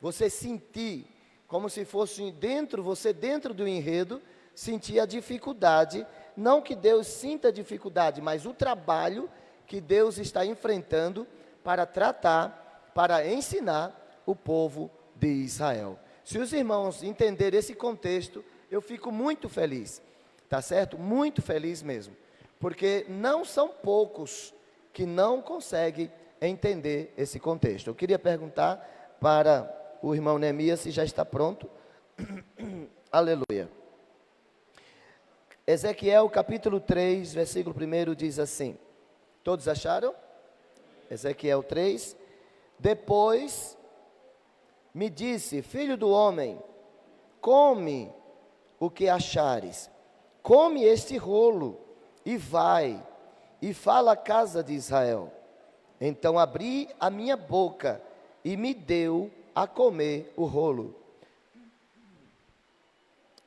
você sentir, como se fosse você dentro do enredo, sentir a dificuldade, não que Deus sinta dificuldade, mas o trabalho que Deus está enfrentando para tratar, para ensinar o povo de Israel. Se os irmãos entenderem esse contexto, eu fico muito feliz, tá certo? Muito feliz mesmo, porque não são poucos que não conseguem entender esse contexto. Eu queria perguntar para o irmão Neemias se já está pronto. Aleluia. Ezequiel capítulo 3, versículo 1 diz assim, todos acharam? Ezequiel 3, depois me disse, filho do homem, come o que achares, come este rolo, e vai, e fala à casa de Israel. Então abri a minha boca, e me deu a comer o rolo.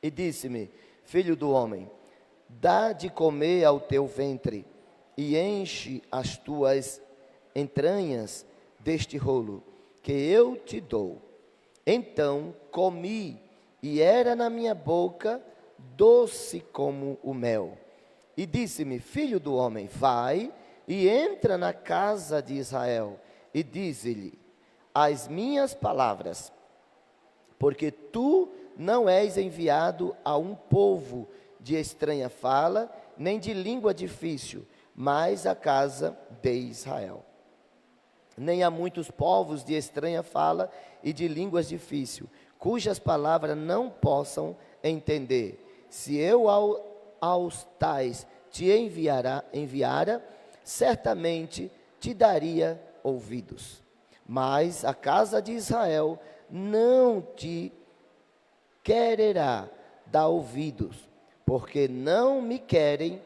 E disse-me, filho do homem, dá de comer ao teu ventre, e enche as tuas entranhas deste rolo, que eu te dou. Então comi, e era na minha boca doce como o mel. E disse-me, filho do homem, vai e entra na casa de Israel, e dize-lhe as minhas palavras, porque tu não és enviado a um povo de estranha fala, nem de língua difícil, mas a casa de Israel. Nem há muitos povos de estranha fala e de línguas difíceis, cujas palavras não possam entender. Se eu aos tais te enviara, certamente te daria ouvidos. Mas a casa de Israel não te quererá dar ouvidos, porque não me querem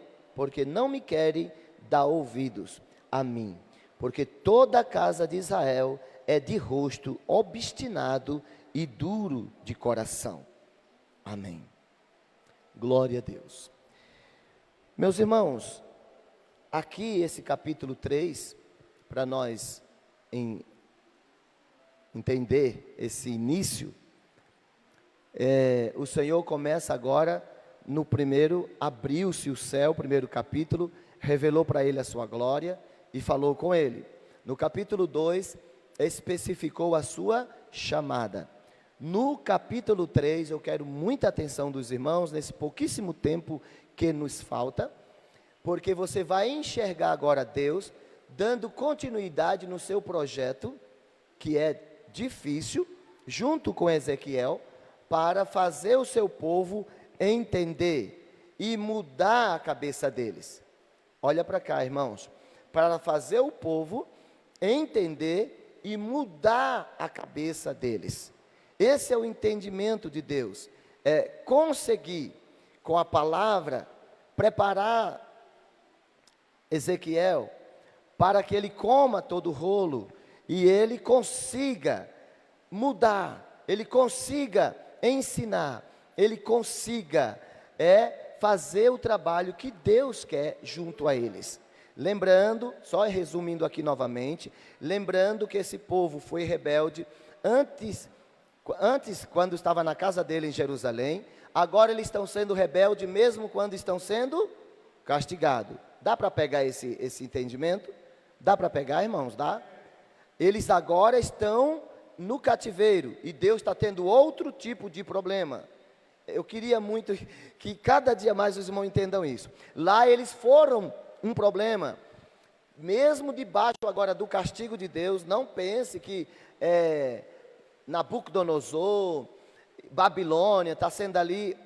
dar ouvidos a mim. Porque toda a casa de Israel é de rosto obstinado e duro de coração. Amém. Glória a Deus. Meus irmãos, aqui esse capítulo 3, para nós entender esse início, o Senhor começa agora no primeiro, abriu-se o céu, primeiro capítulo, revelou para ele a sua glória, e falou com ele. No capítulo 2, especificou a sua chamada. No capítulo 3, eu quero muita atenção dos irmãos, nesse pouquíssimo tempo que nos falta, porque você vai enxergar agora Deus, dando continuidade no seu projeto, que é difícil, junto com Ezequiel, para fazer o seu povo entender e mudar a cabeça deles. Olha para cá, irmãos. Para fazer o povo entender e mudar a cabeça deles. Esse é o entendimento de Deus. É conseguir, com a palavra, preparar Ezequiel para que ele coma todo o rolo e ele consiga mudar, ele consiga ensinar, ele consiga fazer o trabalho que Deus quer junto a eles. Lembrando, só resumindo aqui novamente, lembrando que esse povo foi rebelde antes quando estava na casa dele em Jerusalém, agora eles estão sendo rebeldes mesmo quando estão sendo castigados. Dá para pegar esse entendimento? Dá para pegar, irmãos? Dá? Eles agora estão no cativeiro e Deus está tendo outro tipo de problema. Eu queria muito que cada dia mais os irmãos entendam isso. Lá eles foram um problema, mesmo debaixo agora do castigo de Deus. Não pense que Nabucodonosor, Babilônia, está sendo ali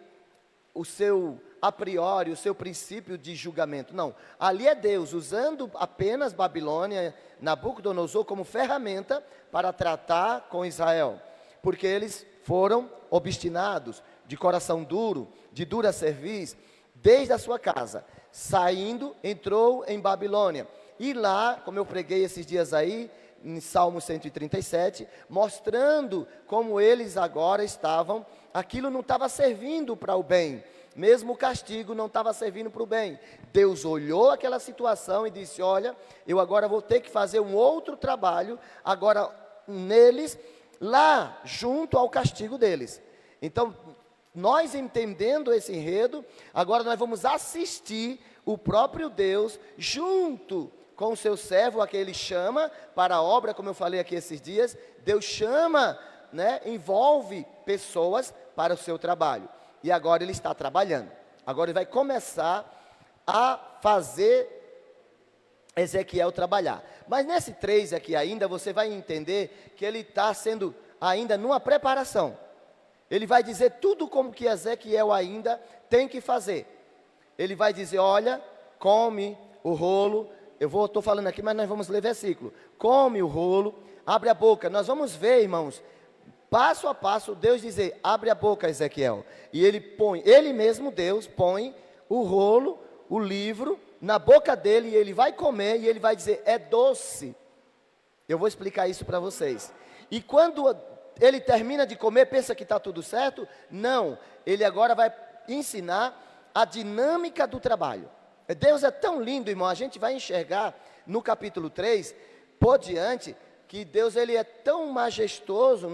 o seu a priori, o seu princípio de julgamento. Não, ali é Deus usando apenas Babilônia, Nabucodonosor como ferramenta para tratar com Israel, porque eles foram obstinados, de coração duro, de dura cerviz, desde a sua casa, saindo, entrou em Babilônia, e lá, como eu preguei esses dias aí, em Salmo 137, mostrando como eles agora estavam, aquilo não estava servindo para o bem, mesmo o castigo não estava servindo para o bem. Deus olhou aquela situação e disse: olha, eu agora vou ter que fazer um outro trabalho, agora neles, lá junto ao castigo deles. Então, nós entendendo esse enredo, agora nós vamos assistir o próprio Deus junto com o seu servo, a quem ele chama para a obra, como eu falei aqui esses dias. Deus chama, né, envolve pessoas para o seu trabalho. E agora ele está trabalhando. Agora ele vai começar a fazer Ezequiel trabalhar. Mas nesse 3 aqui ainda, você vai entender que ele está sendo ainda numa preparação. Ele vai dizer tudo como que Ezequiel ainda tem que fazer. Ele vai dizer, olha, come o rolo. Estou falando aqui, mas nós vamos ler versículo. Come o rolo, abre a boca. Nós vamos ver, irmãos, passo a passo, Deus dizer, abre a boca, Ezequiel. E ele mesmo, Deus, põe o rolo, o livro, na boca dele, e ele vai comer, e ele vai dizer, é doce. Eu vou explicar isso para vocês. E quando ele termina de comer, pensa que está tudo certo? Não, ele agora vai ensinar a dinâmica do trabalho. Deus é tão lindo, irmão, a gente vai enxergar no capítulo 3, por diante, que Deus ele é tão majestoso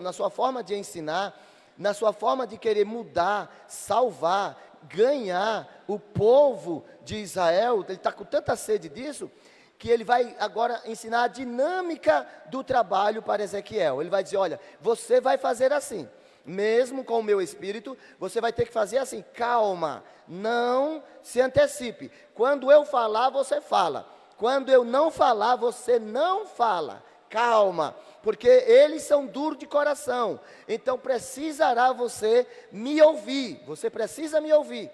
na sua forma de ensinar, na sua forma de querer mudar, salvar, ganhar o povo de Israel. Ele está com tanta sede disso, que ele vai agora ensinar a dinâmica do trabalho para Ezequiel. Ele vai dizer, olha, você vai fazer assim, mesmo com o meu espírito, você vai ter que fazer assim, calma, não se antecipe. Quando eu falar, você fala. Quando eu não falar, você não fala. Calma, porque eles são duros de coração. Então precisará você me ouvir. Você precisa me ouvir.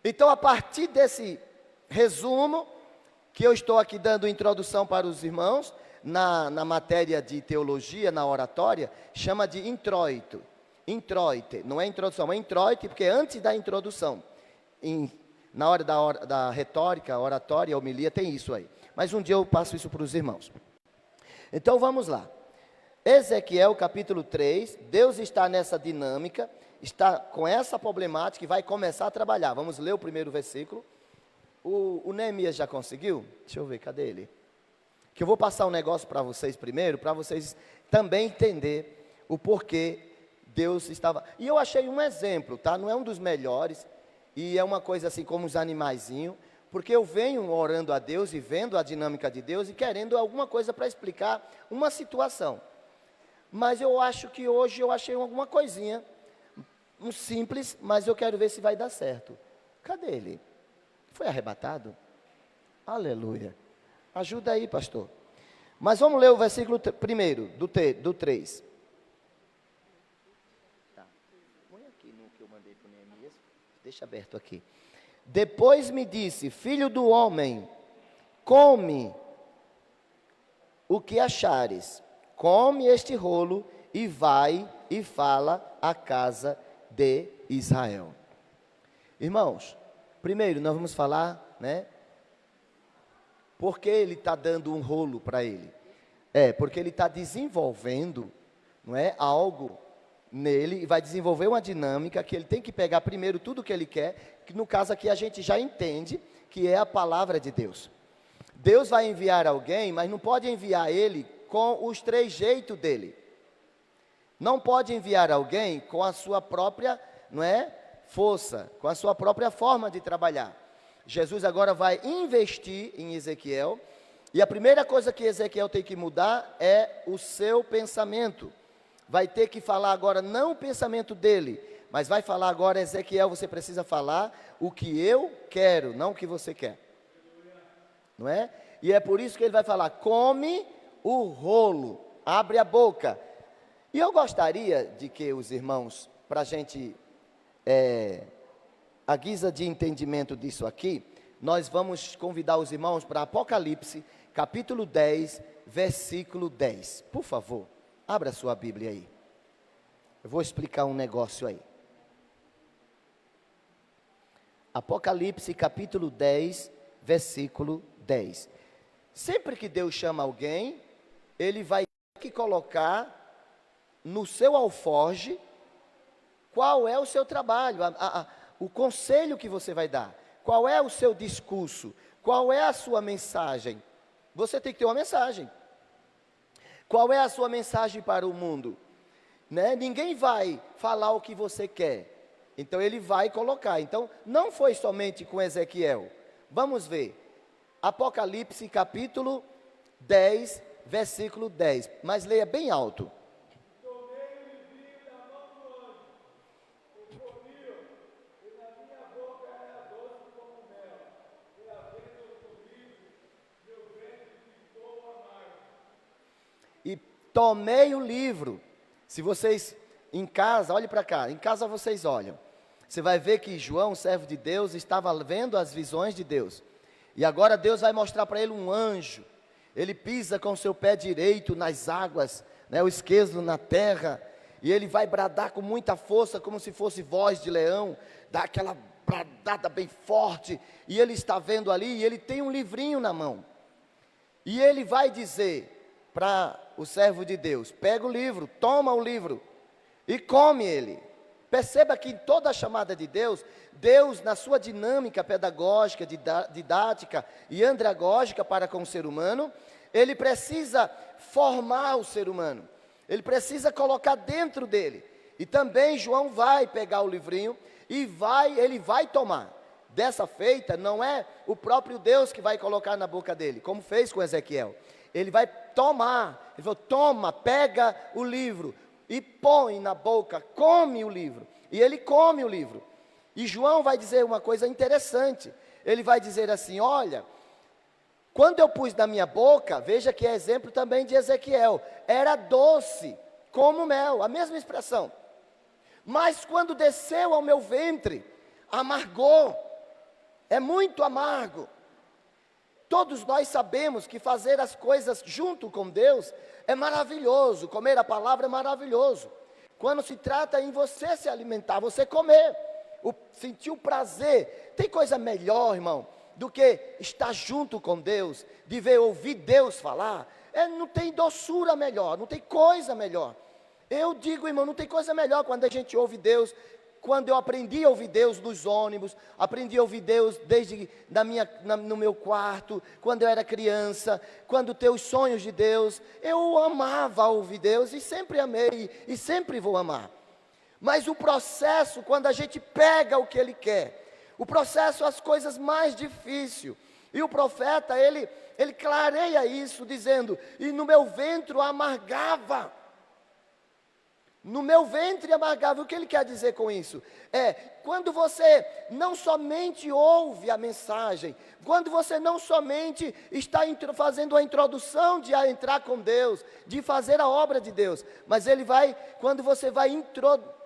Então, a partir desse resumo, que eu estou aqui dando introdução para os irmãos, na matéria de teologia, na oratória, chama de introito. Introite, não é introdução, é introite, porque antes da introdução, na hora da retórica, oratória, homilia, tem isso aí. Mas um dia eu passo isso para os irmãos. Então vamos lá. Ezequiel capítulo 3, Deus está nessa dinâmica, está com essa problemática e vai começar a trabalhar. Vamos ler o primeiro versículo. O Neemias já conseguiu? Deixa eu ver, cadê ele? Que eu vou passar um negócio para vocês primeiro, para vocês também entender o porquê Deus estava... E eu achei um exemplo, tá? Não é um dos melhores, e é uma coisa assim como os animaizinhos, porque eu venho orando a Deus e vendo a dinâmica de Deus e querendo alguma coisa para explicar uma situação. Mas eu acho que hoje eu achei alguma coisinha, um simples, mas eu quero ver se vai dar certo. Cadê ele? Foi arrebatado? Aleluia. Ajuda aí, pastor. Mas vamos ler o versículo primeiro, do 3. Tá. Põe aqui no que eu mandei para o Neemias. Deixa aberto aqui. Depois me disse, filho do homem, come o que achares, come este rolo e vai e fala à casa de Israel. Irmãos, primeiro nós vamos falar, né? Por que ele está dando um rolo para ele? Porque ele está desenvolvendo, não é, algo nele, e vai desenvolver uma dinâmica que ele tem que pegar primeiro tudo que ele quer, que no caso aqui a gente já entende, que é a palavra de Deus. Deus vai enviar alguém, mas não pode enviar ele com os trejeitos dele. Não pode enviar alguém com a sua própria, não é, força, com a sua própria forma de trabalhar. Jesus agora vai investir em Ezequiel, e a primeira coisa que Ezequiel tem que mudar é o seu pensamento. Vai ter que falar agora não o pensamento dele, mas vai falar agora, Ezequiel, você precisa falar o que eu quero, não o que você quer. Não é? E é por isso que ele vai falar, come o rolo, abre a boca. E eu gostaria de que os irmãos, para a gente, a guisa de entendimento disso aqui, nós vamos convidar os irmãos para Apocalipse, capítulo 10, versículo 10. Por favor, abra sua Bíblia aí. Eu vou explicar um negócio aí. Apocalipse, capítulo 10, versículo 10. Sempre que Deus chama alguém, ele vai ter que colocar no seu alforje qual é o seu trabalho, o conselho que você vai dar, qual é o seu discurso, qual é a sua mensagem. Você tem que ter uma mensagem. Qual é a sua mensagem para o mundo? Né? Ninguém vai falar o que você quer. Então ele vai colocar. Então não foi somente com Ezequiel. Vamos ver. Apocalipse capítulo 10, versículo 10. Mas leia bem alto. E tomei o livro. Se vocês em casa, olhe para cá, em casa vocês olham. Você vai ver que João, servo de Deus, estava vendo as visões de Deus. E agora Deus vai mostrar para ele um anjo. Ele pisa com o seu pé direito nas águas, né, o esquerdo na terra. E ele vai bradar com muita força, como se fosse voz de leão. Dá aquela bradada bem forte. E ele está vendo ali, e ele tem um livrinho na mão. E ele vai dizer para o servo de Deus: pega o livro, toma o livro e come ele. Perceba que em toda a chamada de Deus, Deus na sua dinâmica pedagógica, didática e andragógica para com o ser humano, ele precisa formar o ser humano, ele precisa colocar dentro dele. E também João vai pegar o livrinho e ele vai tomar. Dessa feita, não é o próprio Deus que vai colocar na boca dele, como fez com Ezequiel. Ele vai tomar, ele falou: toma, pega o livro e põe na boca, come o livro. E ele come o livro. E João vai dizer uma coisa interessante. Ele vai dizer assim: olha, quando eu pus na minha boca, veja que é exemplo também de Ezequiel, era doce como mel, a mesma expressão. Mas quando desceu ao meu ventre, amargou, é muito amargo. Todos nós sabemos que fazer as coisas junto com Deus é maravilhoso, comer a palavra é maravilhoso. Quando se trata em você se alimentar, você comer, sentir o prazer, tem coisa melhor, irmão, do que estar junto com Deus, de ouvir Deus falar. Não tem doçura melhor, não tem coisa melhor. Eu digo, irmão, não tem coisa melhor quando a gente ouve Deus. Quando eu aprendi a ouvir Deus nos ônibus, aprendi a ouvir Deus desde no meu quarto, quando eu era criança, quando ter os sonhos de Deus, eu amava ouvir Deus e sempre amei e sempre vou amar. Mas o processo, quando a gente pega o que Ele quer, o processo é as coisas mais difíceis. E o profeta, ele clareia isso dizendo: e no meu ventre amargava. No meu ventre amargava. O que ele quer dizer com isso? Quando você não somente ouve a mensagem, quando você não somente está fazendo a introdução de entrar com Deus, de fazer a obra de Deus, mas quando você vai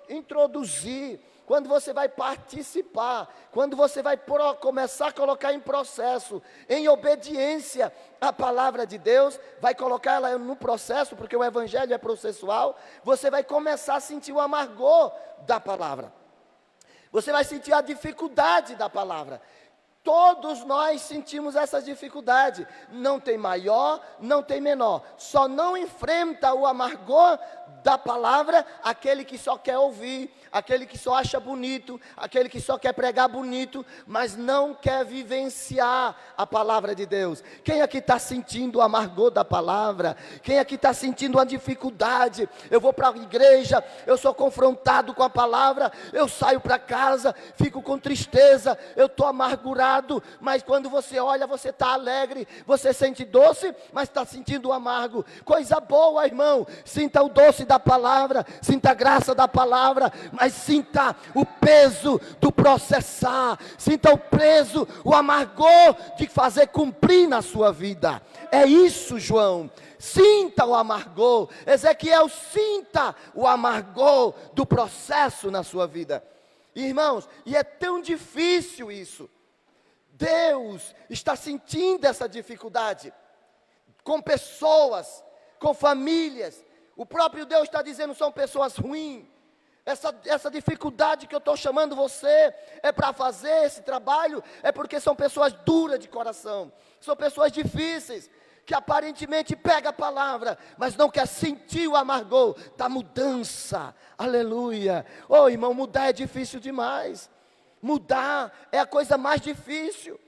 introduzir, quando você vai participar, quando você vai começar a colocar em processo, em obediência à palavra de Deus, vai colocar ela no processo, porque o evangelho é processual, você vai começar a sentir o amargor da palavra, você vai sentir a dificuldade da palavra. Todos nós sentimos essa dificuldade, não tem maior, não tem menor, só não enfrenta o amargor da palavra aquele que só quer ouvir, aquele que só acha bonito, aquele que só quer pregar bonito, mas não quer vivenciar a palavra de Deus. Quem aqui está sentindo o amargor da palavra? Quem aqui está sentindo a dificuldade? Eu vou para a igreja, eu sou confrontado com a palavra, eu saio para casa, fico com tristeza, eu estou amargurado, mas quando você olha, você está alegre, você sente doce, mas está sentindo o amargo. Coisa boa, irmão, sinta o doce da palavra, sinta a graça da palavra, mas sinta o peso do processar, sinta o peso, o amargor de fazer cumprir na sua vida. É isso, João, sinta o amargor. Ezequiel, sinta o amargor do processo na sua vida. Irmãos, e é tão difícil isso. Deus está sentindo essa dificuldade com pessoas, com famílias. O próprio Deus está dizendo: são pessoas ruins. Essa dificuldade que eu estou chamando você é para fazer esse trabalho, é porque são pessoas duras de coração, são pessoas difíceis, que aparentemente pega a palavra, mas não quer sentir o amargor da mudança. Aleluia. Oh, irmão, mudar é difícil demais. Mudar é a coisa mais difícil.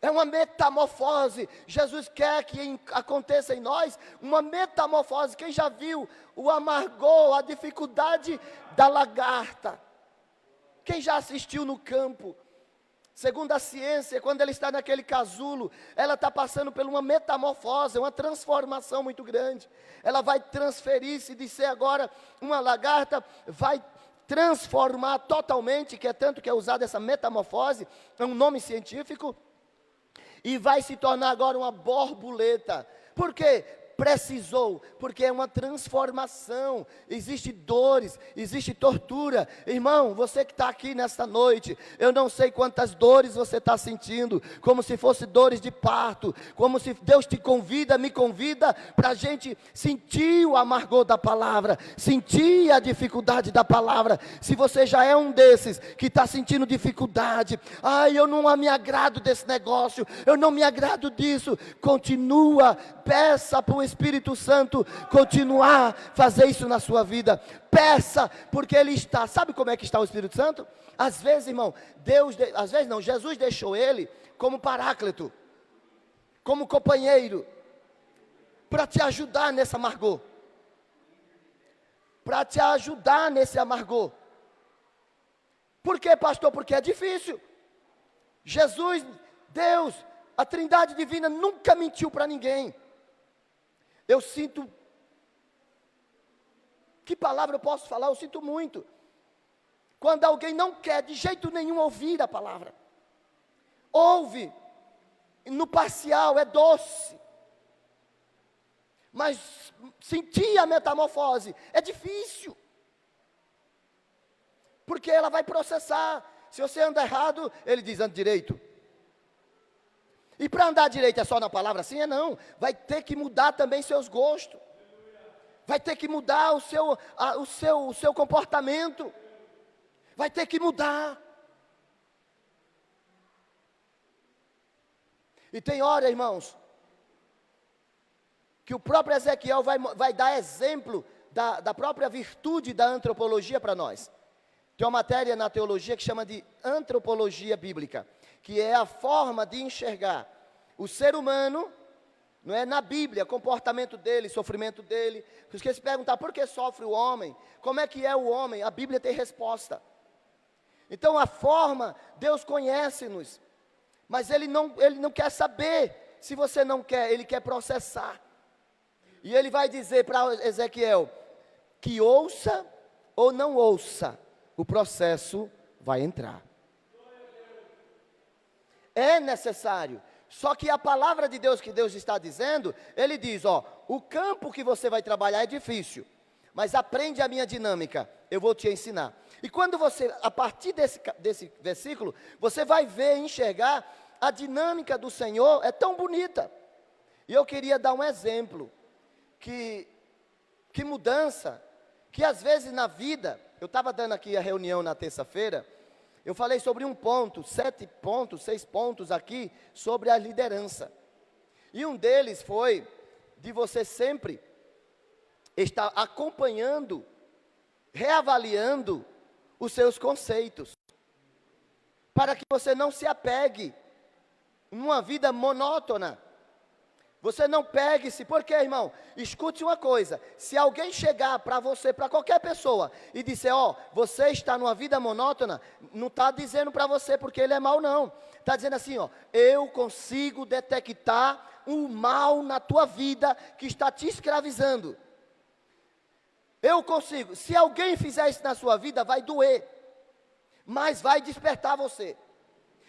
É uma metamorfose. Jesus quer que aconteça em nós uma metamorfose. Quem já viu o amargor, a dificuldade da lagarta? Quem já assistiu no campo? Segundo a ciência, quando ela está naquele casulo, ela está passando por uma metamorfose, uma transformação muito grande. Ela vai transferir-se de ser agora uma lagarta, vai transformar totalmente, que é tanto que é usada essa metamorfose, é um nome científico, e vai se tornar agora uma borboleta. Por quê? Precisou, porque é uma transformação, existe dores, existe tortura. Irmão, você que está aqui nesta noite, eu não sei quantas dores você está sentindo, como se fosse dores de parto, como se Deus te convida, me convida, para a gente sentir o amargor da palavra, sentir a dificuldade da palavra. Se você já é um desses, que está sentindo dificuldade, eu não me agrado desse negócio, eu não me agrado disso, continua, peça para o Espírito Santo continuar a fazer isso na sua vida. Peça, porque Ele está. Sabe como é que está o Espírito Santo? Às vezes, irmão, Jesus deixou Ele como paráclito, como companheiro, para te ajudar nesse amargor. Para te ajudar nesse amargor. Por quê, pastor? Porque é difícil. Jesus, Deus, a Trindade Divina nunca mentiu para ninguém. Eu sinto, que palavra eu posso falar? Eu sinto muito, quando alguém não quer de jeito nenhum ouvir a palavra, ouve, no parcial, é doce, mas sentir a metamorfose é difícil, porque ela vai processar. Se você anda errado, ele diz, anda direito. E para andar direito é só na palavra assim? Não, vai ter que mudar também seus gostos, vai ter que mudar o seu comportamento, vai ter que mudar. E tem hora, irmãos, que o próprio Ezequiel vai dar exemplo da própria virtude da antropologia para nós. Tem uma matéria na teologia que chama de antropologia bíblica, que é a forma de enxergar o ser humano, não é, na Bíblia, comportamento dele, sofrimento dele. Porque se perguntar por que sofre o homem, como é que é o homem, a Bíblia tem resposta. Então a forma, Deus conhece-nos, mas Ele não quer saber se você não quer, Ele quer processar. E Ele vai dizer para Ezequiel, que ouça ou não ouça, o processo vai entrar. É necessário. Só que a palavra de Deus que Deus está dizendo, Ele diz, o campo que você vai trabalhar é difícil, mas aprende a minha dinâmica, eu vou te ensinar. E quando você, a partir desse versículo, você vai ver, enxergar, a dinâmica do Senhor é tão bonita. E eu queria dar um exemplo, que mudança, que às vezes na vida, eu estava dando aqui a reunião na terça-feira, eu falei sobre 6 pontos aqui, sobre a liderança. E um deles foi, de você sempre estar acompanhando, reavaliando os seus conceitos, para que você não se apegue numa vida monótona. Você não pegue-se, porque, irmão, escute uma coisa, se alguém chegar para você, para qualquer pessoa, e disser, você está numa vida monótona, não está dizendo para você porque ele é mau, não, está dizendo assim, eu consigo detectar um mal na tua vida, que está te escravizando, eu consigo. Se alguém fizer isso na sua vida, vai doer, mas vai despertar você.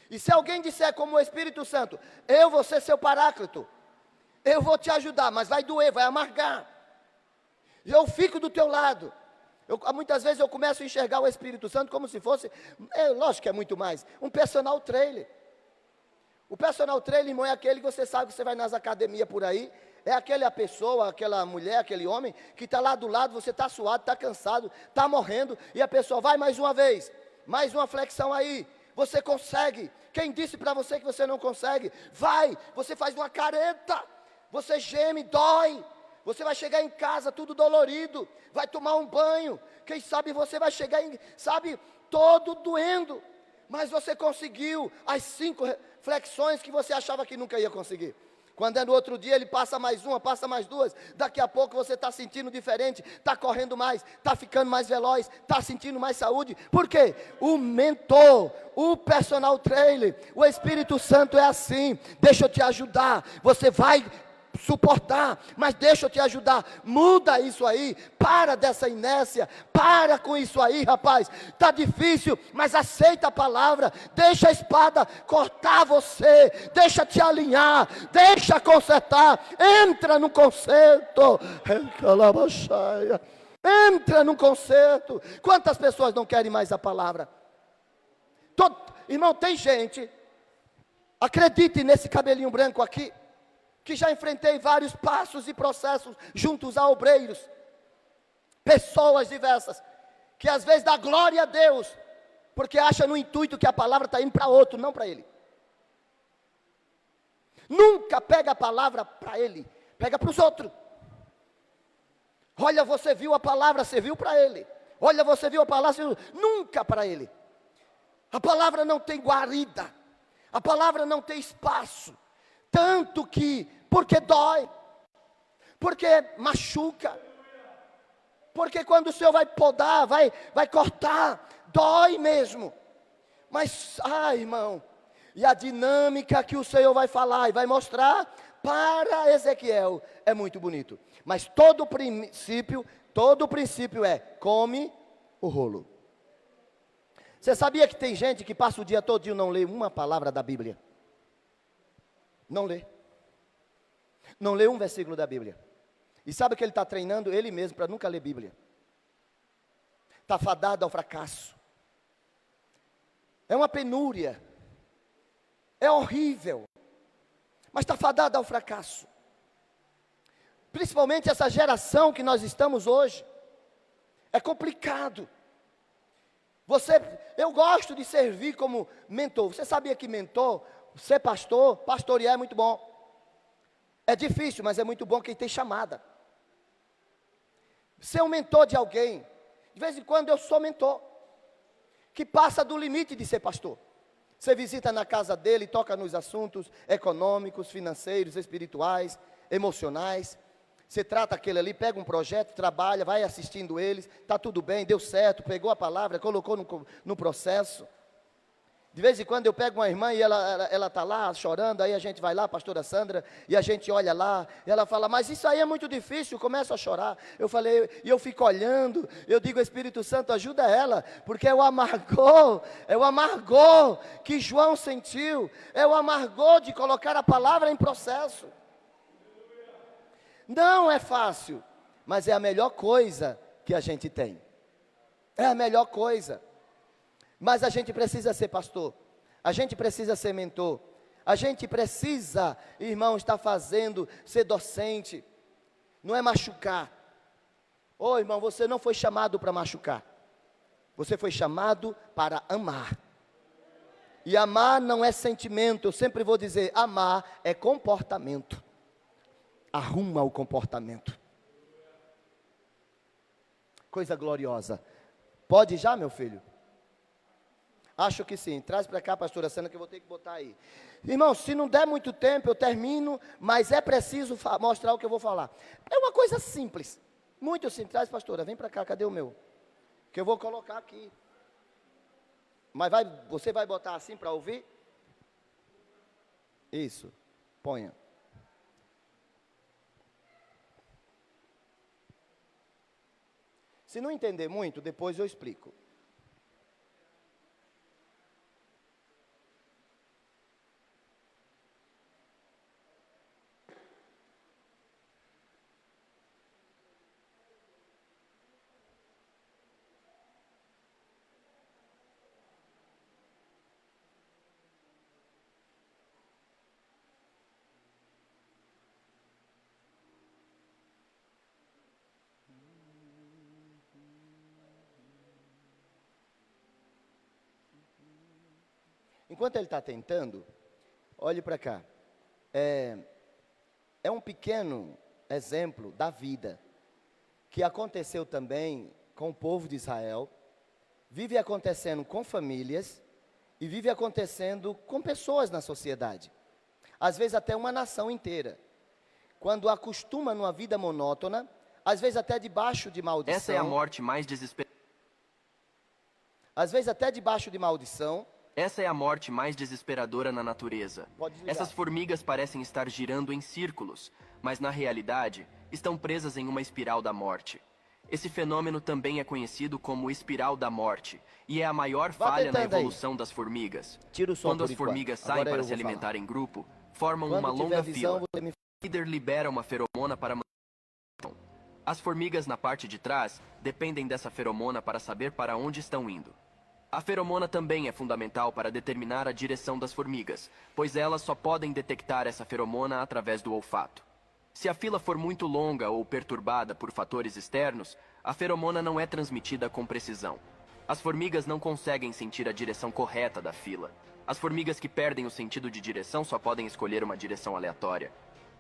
E se alguém disser como o Espírito Santo, eu vou ser seu paráclito, eu vou te ajudar, mas vai doer, vai amargar. Eu fico do teu lado. Muitas vezes eu começo a enxergar o Espírito Santo como se fosse, lógico que é muito mais, um personal trainer. O personal trainer, irmão, é aquele que você sabe que você vai nas academias por aí, é aquela pessoa, aquela mulher, aquele homem, que está lá do lado, você está suado, está cansado, está morrendo, e a pessoa vai mais uma vez, mais uma flexão aí, você consegue. Quem disse para você que você não consegue? Vai, você faz uma careta, você geme, dói, você vai chegar em casa tudo dolorido, vai tomar um banho, quem sabe você vai chegar todo doendo, mas você conseguiu, às 5, flexões que você achava que nunca ia conseguir. Quando é no outro dia, ele passa mais uma, passa mais duas. Daqui a pouco você está sentindo diferente, está correndo mais, está ficando mais veloz, está sentindo mais saúde. Por quê? O mentor, o personal trainer, o Espírito Santo é assim. Deixa eu te ajudar. Você vai suportar, mas deixa eu te ajudar. Muda isso aí, para dessa inércia, para com isso aí, rapaz. Está difícil, mas aceita a palavra. Deixa a espada cortar você, deixa te alinhar, deixa consertar. Entra no conserto. Entra no conserto. Quantas pessoas não querem mais a palavra? Irmão, tem gente, acredite nesse cabelinho branco aqui, que já enfrentei vários passos e processos juntos a obreiros, pessoas diversas, que às vezes dá glória a Deus, porque acha no intuito que a palavra está indo para outro, não para ele. Nunca pega a palavra para ele, pega para os outros. Olha, você viu a palavra, você viu para ele. Olha, você viu a palavra, você viu, nunca para ele. A palavra não tem guarida, a palavra não tem espaço. Tanto que, porque dói, porque machuca, porque quando o Senhor vai podar, vai cortar, dói mesmo. Mas, irmão, e a dinâmica que o Senhor vai falar e vai mostrar para Ezequiel é muito bonito. Mas todo princípio é, come o rolo. Você sabia que tem gente que passa o dia todo e não lê uma palavra da Bíblia? Não lê. Não lê um versículo da Bíblia. E sabe que ele está treinando ele mesmo para nunca ler Bíblia. Está fadado ao fracasso. É uma penúria. É horrível. Mas está fadado ao fracasso. Principalmente essa geração que nós estamos hoje. É complicado. Eu gosto de servir como mentor. Você sabia que mentor, ser pastor, pastorear é muito bom. É difícil, mas é muito bom quem tem chamada. Ser um mentor de alguém. De vez em quando eu sou mentor. Que passa do limite de ser pastor. Você visita na casa dele, toca nos assuntos econômicos, financeiros, espirituais, emocionais. Você trata aquele ali, pega um projeto, trabalha, vai assistindo eles. Está tudo bem, deu certo, pegou a palavra, colocou no processo. De vez em quando eu pego uma irmã e ela está lá chorando, aí a gente vai lá, a pastora Sandra, e a gente olha lá, e ela fala, mas isso aí é muito difícil, começa a chorar. Eu falei, e eu fico olhando, eu digo, Espírito Santo, ajuda ela, porque é o amargor que João sentiu, é o amargor de colocar a palavra em processo. Não é fácil, mas é a melhor coisa que a gente tem. É a melhor coisa. Mas a gente precisa ser pastor, a gente precisa ser mentor, a gente precisa, irmão, estar fazendo, ser docente, não é machucar. Irmão, você não foi chamado para machucar, você foi chamado para amar. E amar não é sentimento, eu sempre vou dizer, amar é comportamento. Arruma o comportamento. Coisa gloriosa. Pode já, meu filho? Acho que sim. Traz para cá, pastora Sandra, que eu vou ter que botar aí. Irmão, se não der muito tempo, eu termino, mas é preciso mostrar o que eu vou falar. É uma coisa simples, muito simples. Traz, pastora, vem para cá, cadê o meu? Que eu vou colocar aqui. Mas você vai botar assim para ouvir? Isso, ponha. Se não entender muito, depois eu explico. Enquanto ele está tentando, olhe para cá. É um pequeno exemplo da vida que aconteceu também com o povo de Israel, vive acontecendo com famílias e vive acontecendo com pessoas na sociedade. Às vezes até uma nação inteira. Quando acostuma numa vida monótona, às vezes até debaixo de maldição. Essa é a morte mais desesperadora. Às vezes até debaixo de maldição. Essa é a morte mais desesperadora na natureza. Pode desligar. Essas formigas parecem estar girando em círculos, mas na realidade estão presas em uma espiral da morte. Esse fenômeno também é conhecido como espiral da morte e é a maior falha na evolução das formigas. Tira o som Quando por as formigas saem Agora para eu se vou alimentar falar. em grupo, formam Quando uma tiver longa visão, fila. você me... O líder libera uma feromona para manter. As formigas na parte de trás dependem dessa feromona para saber para onde estão indo. A feromona também é fundamental para determinar a direção das formigas, pois elas só podem detectar essa feromona através do olfato. Se a fila for muito longa ou perturbada por fatores externos, a feromona não é transmitida com precisão. As formigas não conseguem sentir a direção correta da fila. As formigas que perdem o sentido de direção só podem escolher uma direção aleatória.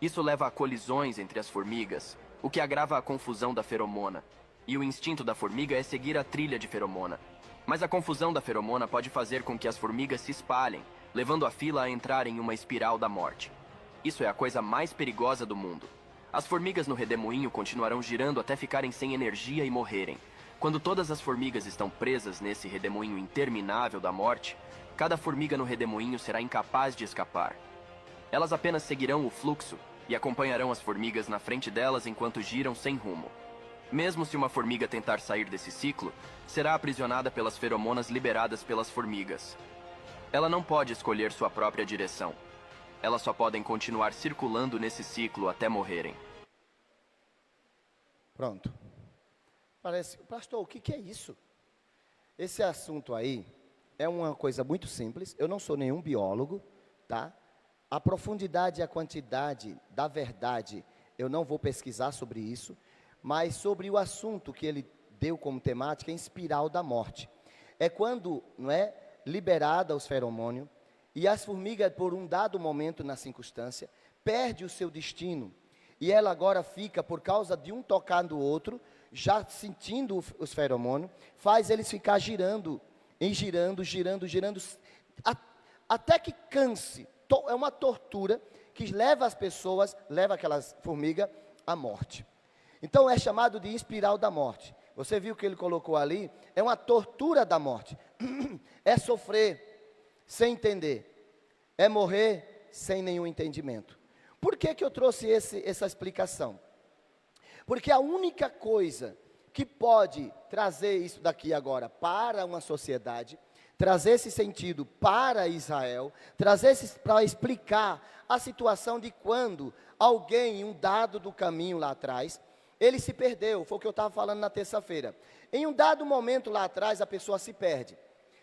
Isso leva a colisões entre as formigas, o que agrava a confusão da feromona. E o instinto da formiga é seguir a trilha de feromona. Mas a confusão da feromona pode fazer com que as formigas se espalhem, levando a fila a entrar em uma espiral da morte. Isso é a coisa mais perigosa do mundo. As formigas no redemoinho continuarão girando até ficarem sem energia e morrerem. Quando todas as formigas estão presas nesse redemoinho interminável da morte, cada formiga no redemoinho será incapaz de escapar. Elas apenas seguirão o fluxo e acompanharão as formigas na frente delas enquanto giram sem rumo. Mesmo se uma formiga tentar sair desse ciclo, será aprisionada pelas feromonas liberadas pelas formigas. Ela não pode escolher sua própria direção. Elas só podem continuar circulando nesse ciclo até morrerem. Pronto. Parece, pastor, o que é isso? Esse assunto aí é uma coisa muito simples. Eu não sou nenhum biólogo, tá? A profundidade e a quantidade da verdade, eu não vou pesquisar sobre isso, mas sobre o assunto que ele deu como temática, espiral da morte. É quando, não é, liberada os feromônios, e as formigas, por um dado momento na circunstância, perde o seu destino. E ela agora fica, por causa de um tocar no outro, já sentindo os feromônios, faz eles ficar girando, até que canse. É uma tortura que leva as pessoas, leva aquelas formigas à morte. Então é chamado de espiral da morte. Você viu que ele colocou ali? É uma tortura da morte. É sofrer sem entender. É morrer sem nenhum entendimento. Por que eu trouxe essa explicação? Porque a única coisa que pode trazer isso daqui agora para uma sociedade, trazer esse sentido para Israel, para explicar a situação de quando alguém, em um dado do caminho lá atrás, ele se perdeu, foi o que eu estava falando na terça-feira. Em um dado momento lá atrás, a pessoa se perde.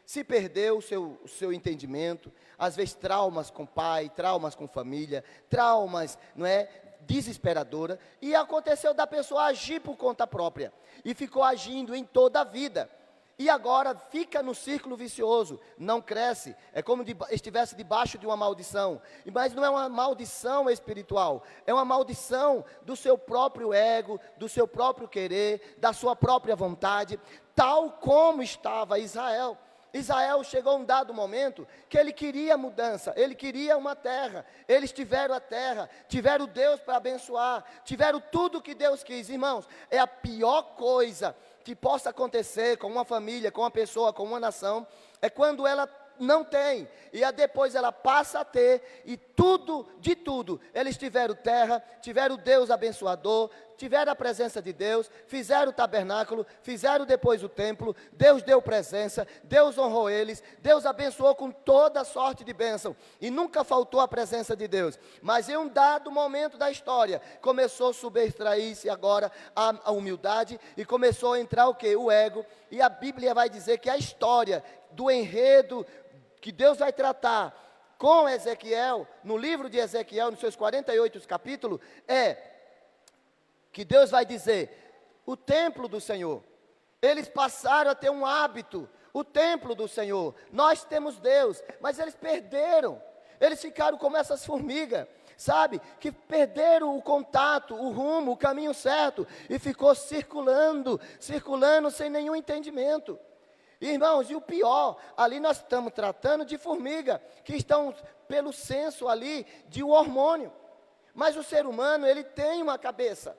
Se perdeu o seu entendimento, às vezes traumas com pai, traumas com família, traumas, não é, desesperadora, e aconteceu da pessoa agir por conta própria, e ficou agindo em toda a vida. E agora fica no círculo vicioso, não cresce, é como se estivesse debaixo de uma maldição, mas não é uma maldição espiritual, é uma maldição do seu próprio ego, do seu próprio querer, da sua própria vontade, tal como estava Israel. Israel chegou a um dado momento que ele queria mudança, ele queria uma terra, eles tiveram a terra, tiveram Deus para abençoar, tiveram tudo que Deus quis. Irmãos, é a pior coisa que possa acontecer com uma família, com uma pessoa, com uma nação, é quando ela não tem, e depois ela passa a ter, e de tudo, eles tiveram terra, tiveram Deus abençoador, tiveram a presença de Deus, fizeram o tabernáculo, fizeram depois o templo, Deus deu presença, Deus honrou eles, Deus abençoou com toda sorte de bênção, e nunca faltou a presença de Deus, mas em um dado momento da história, começou a subtrair-se agora a humildade, e começou a entrar o quê? O ego, e a Bíblia vai dizer que a história do enredo que Deus vai tratar com Ezequiel, no livro de Ezequiel, nos seus 48 capítulos, é que Deus vai dizer, o templo do Senhor, eles passaram a ter um hábito, o templo do Senhor, nós temos Deus, mas eles perderam, eles ficaram como essas formigas, sabe, que perderam o contato, o rumo, o caminho certo, e ficou circulando sem nenhum entendimento. Irmãos, e o pior, ali nós estamos tratando de formiga, que estão pelo senso ali de um hormônio. Mas o ser humano, ele tem uma cabeça,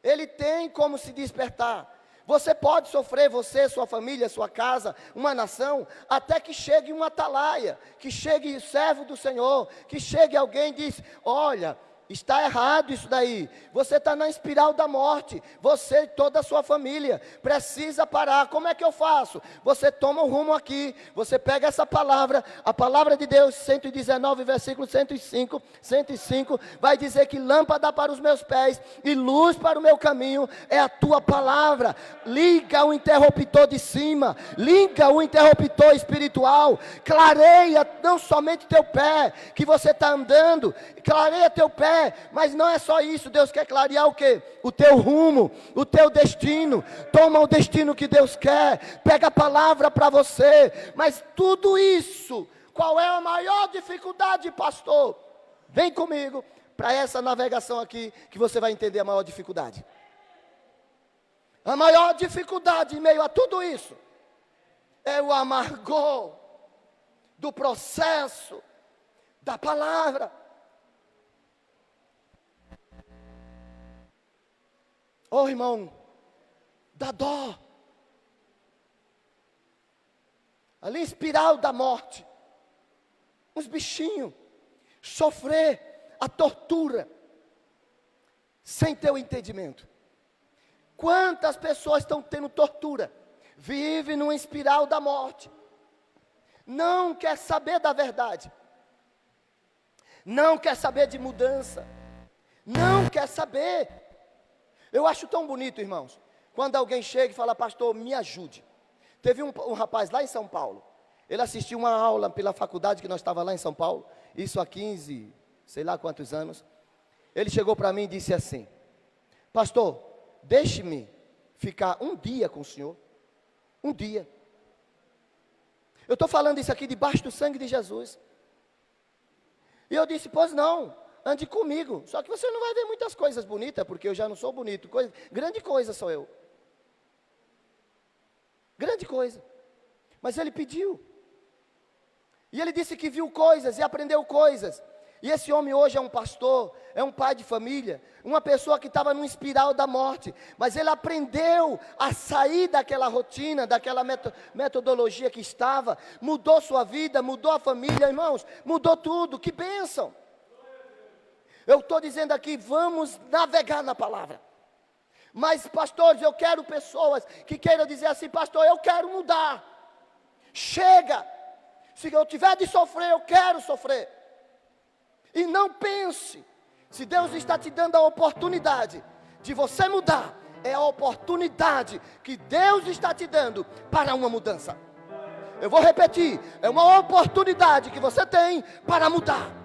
ele tem como se despertar. Você pode sofrer, você, sua família, sua casa, uma nação, até que chegue um atalaia, que chegue servo do Senhor, que chegue alguém e diz: olha, está errado isso daí, você está na espiral da morte, você e toda a sua família, precisa parar. Como é que eu faço? Você toma um rumo aqui, você pega essa palavra, a palavra de Deus, 119, versículo 105, vai dizer que lâmpada para os meus pés e luz para o meu caminho é a tua palavra. Liga o interruptor de cima, liga o interruptor espiritual, clareia não somente teu pé, que você está andando, clareia teu pé, mas não é só isso. Deus quer clarear o quê? O teu rumo, o teu destino. Toma o destino que Deus quer, pega a palavra para você. Mas tudo isso, qual é a maior dificuldade, pastor? Vem comigo para essa navegação aqui, que você vai entender a maior dificuldade. A maior dificuldade em meio a tudo isso é o amargor do processo da palavra. Oh, irmão, dá dó. Ali, espiral da morte. Uns bichinhos. Sofrer a tortura. Sem ter o entendimento. Quantas pessoas estão tendo tortura? Vive numa espiral da morte. Não quer saber da verdade. Não quer saber de mudança. Não quer saber. Eu acho tão bonito, irmãos, quando alguém chega e fala: pastor, me ajude. Teve um rapaz lá em São Paulo, ele assistiu uma aula pela faculdade que nós estávamos lá em São Paulo, isso há 15, sei lá quantos anos. Ele chegou para mim e disse assim: pastor, deixe-me ficar um dia com o senhor, um dia. Eu estou falando isso aqui debaixo do sangue de Jesus. E eu disse: pois não, ande comigo, só que você não vai ver muitas coisas bonitas, porque eu já não sou bonito, grande coisa sou eu, grande coisa. Mas ele pediu, e ele disse que viu coisas e aprendeu coisas, e esse homem hoje é um pastor, é um pai de família, uma pessoa que estava numa espiral da morte, mas ele aprendeu a sair daquela rotina, daquela metodologia que estava, mudou sua vida, mudou a família, irmãos, mudou tudo. Que bênção! Eu estou dizendo aqui, vamos navegar na palavra. Mas, pastores, eu quero pessoas que queiram dizer assim: pastor, eu quero mudar. Chega. Se eu tiver de sofrer, eu quero sofrer. E não pense, se Deus está te dando a oportunidade de você mudar, é a oportunidade que Deus está te dando para uma mudança. Eu vou repetir, é uma oportunidade que você tem para mudar.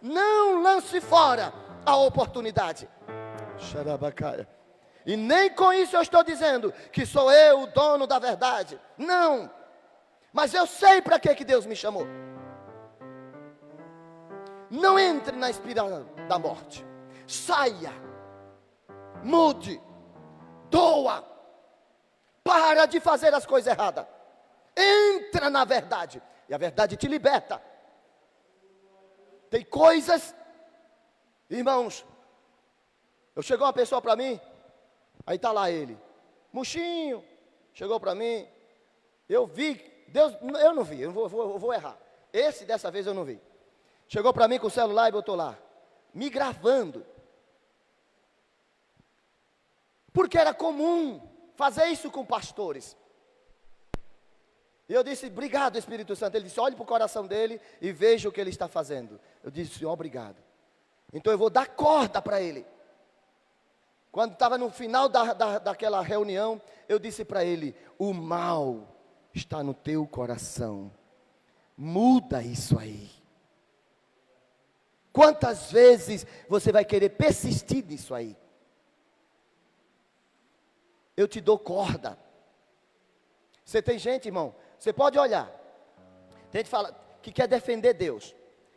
Não lance fora a oportunidade. Xarabacaia. E nem com isso eu estou dizendo que sou eu o dono da verdade. Não. Mas eu sei para que Deus me chamou. Não entre na espiral da morte. Saia. Mude. Doa. Para de fazer as coisas erradas. Entra na verdade. E a verdade te liberta. Tem coisas, irmãos, chegou uma pessoa para mim, aí está lá ele, murchinho, chegou para mim, eu vi, Deus, eu não vi, eu vou errar, dessa vez eu não vi, chegou para mim com o celular e botou lá, me gravando, porque era comum fazer isso com pastores. E eu disse: obrigado, Espírito Santo. Ele disse: olhe para o coração dele e veja o que ele está fazendo. Eu disse: obrigado. Então eu vou dar corda para ele. Quando estava no final daquela reunião, eu disse para ele: o mal está no teu coração. Muda isso aí. Quantas vezes você vai querer persistir nisso aí? Eu te dou corda. Você tem gente, irmão, você pode olhar, tem gente que fala que quer defender Deus.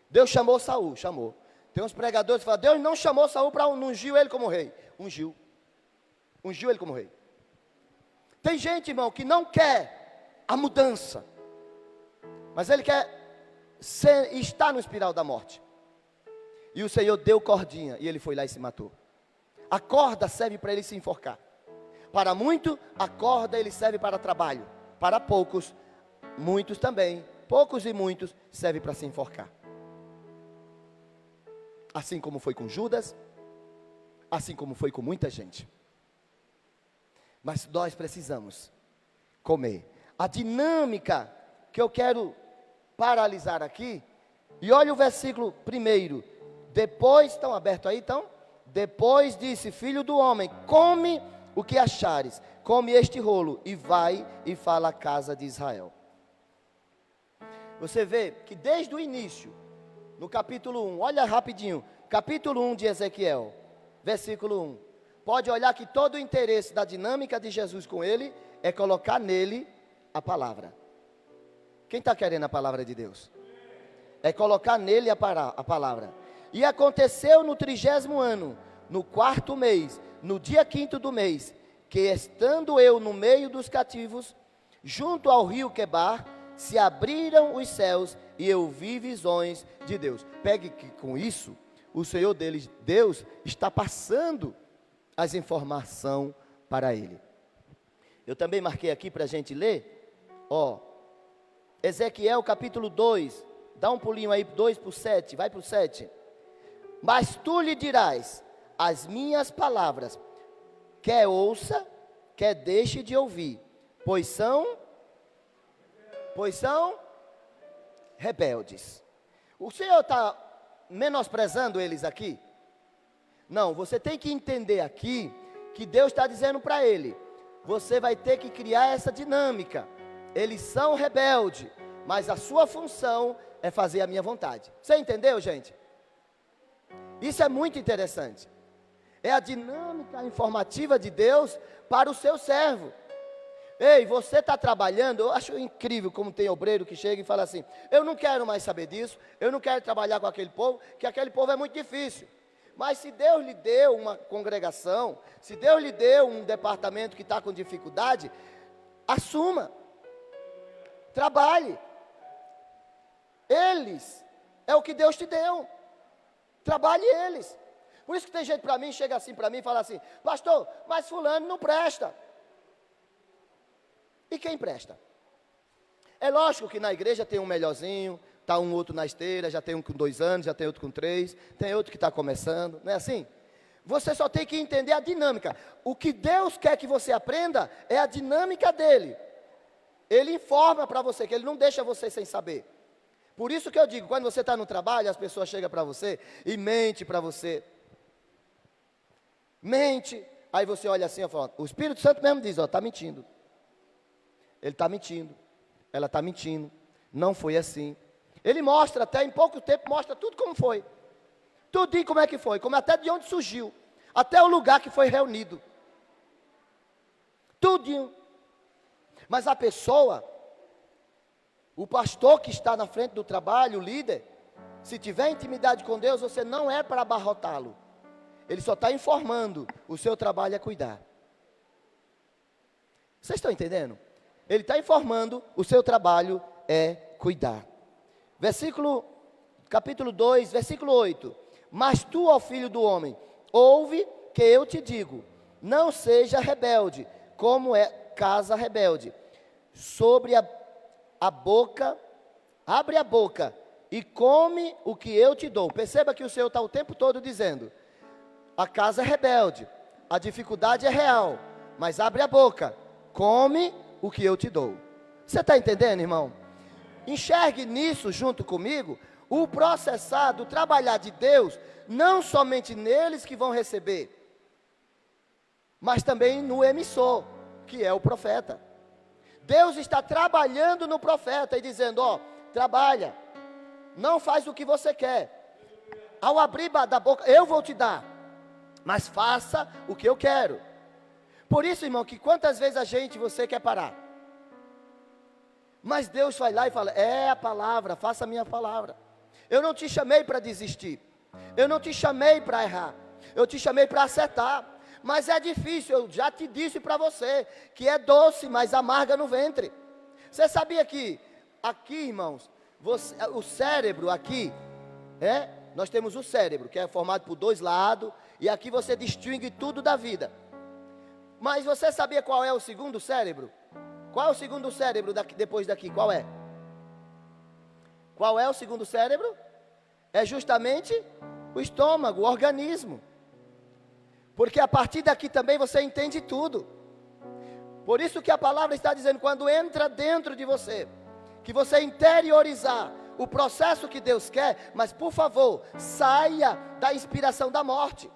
Deus chamou Saul, chamou. Tem uns pregadores que falam: Deus não chamou Saul para ungir ele como rei. Ungiu ele como rei. Tem gente, irmão, que não quer a mudança. Mas ele quer estar no espiral da morte. E o Senhor deu cordinha e ele foi lá e se matou. A corda serve para ele se enforcar. Para muito, a corda ele serve para trabalho. Para poucos, muitos também, poucos e muitos, serve para se enforcar. Assim como foi com Judas, assim como foi com muita gente. Mas nós precisamos comer. A dinâmica que eu quero paralisar aqui, e olha o versículo 1. Depois, estão abertos aí, então? Depois disse, filho do homem, come o que achares, come este rolo, e vai e fala à casa de Israel. Você vê que desde o início, no capítulo 1, olha rapidinho, capítulo 1 de Ezequiel, versículo 1. Pode olhar que todo o interesse da dinâmica de Jesus com ele é colocar nele a palavra. Quem está querendo a palavra de Deus? É colocar nele a palavra. E aconteceu no 30º ano, no 4º mês, no dia 5º do mês, que estando eu no meio dos cativos, junto ao rio Quebar, se abriram os céus e eu vi visões de Deus. Pegue que com isso, o Senhor deles, Deus, está passando as informações para ele. Eu também marquei aqui para a gente ler, Ezequiel capítulo 2, dá um pulinho aí, 2 para o 7, vai para o 7. Mas tu lhe dirás as minhas palavras, quer ouça, quer deixe de ouvir, pois são rebeldes. O Senhor está menosprezando eles aqui? Não, você tem que entender aqui, que Deus está dizendo para ele, você vai ter que criar essa dinâmica. Eles são rebeldes, mas a sua função é fazer a minha vontade. Você entendeu, gente? Isso é muito interessante. É a dinâmica informativa de Deus para o seu servo. Ei, você está trabalhando, eu acho incrível como tem obreiro que chega e fala assim, eu não quero mais saber disso, eu não quero trabalhar com aquele povo, que aquele povo é muito difícil. Mas se Deus lhe deu uma congregação, se Deus lhe deu um departamento que está com dificuldade, assuma, trabalhe. Eles, é o que Deus te deu, trabalhe eles. Por isso que tem gente para mim, chega assim para mim e fala assim, pastor, mas fulano não presta. E quem presta? É lógico que na igreja tem um melhorzinho, está um outro na esteira, já tem um com 2 anos, já tem outro com 3, tem outro que está começando, não é assim? Você só tem que entender a dinâmica. O que Deus quer que você aprenda é a dinâmica dele. Ele informa para você, que ele não deixa você sem saber. Por isso que eu digo, quando você está no trabalho, as pessoas chegam para você e mente para você. Mente, aí você olha assim e fala, o Espírito Santo mesmo diz, está mentindo. Ele está mentindo, ela está mentindo, não foi assim. Ele mostra até, em pouco tempo, mostra tudo como foi. Tudinho como é que foi, como até de onde surgiu, até o lugar que foi reunido. Tudinho. Mas a pessoa, o pastor que está na frente do trabalho, o líder, se tiver intimidade com Deus, você não é para abarrotá-lo. Ele só está informando, o seu trabalho é cuidar. Vocês estão entendendo? Ele está informando, o seu trabalho é cuidar. Capítulo 2, versículo 8. Mas tu, ó filho do homem, ouve que eu te digo, não seja rebelde, como é casa rebelde. Abre a boca e come o que eu te dou. Perceba que o Senhor está o tempo todo dizendo, a casa é rebelde, a dificuldade é real, mas abre a boca, come o que eu te dou. Você está entendendo, irmão? Enxergue nisso junto comigo, o processado, o trabalhar de Deus, não somente neles que vão receber, mas também no emissor, que é o profeta. Deus está trabalhando no profeta e dizendo, trabalha, não faz o que você quer. Ao abrir da boca, eu vou te dar, mas faça o que eu quero. Por isso, irmão, que quantas vezes você quer parar? Mas Deus vai lá e fala, é a palavra, faça a minha palavra. Eu não te chamei para desistir, eu não te chamei para errar, eu te chamei para acertar. Mas é difícil, eu já te disse para você, que é doce, mas amarga no ventre. Você sabia que aqui, irmãos, o cérebro aqui, nós temos o cérebro, que é formado por dois lados, e aqui você distingue tudo da vida. Mas você sabia qual é o segundo cérebro? Qual é o segundo cérebro depois daqui? Qual é? Qual é o segundo cérebro? É justamente o estômago, o organismo. Porque a partir daqui também você entende tudo. Por isso que a palavra está dizendo, quando entra dentro de você, que você interiorizar o processo que Deus quer, mas por favor, saia da inspiração da morte.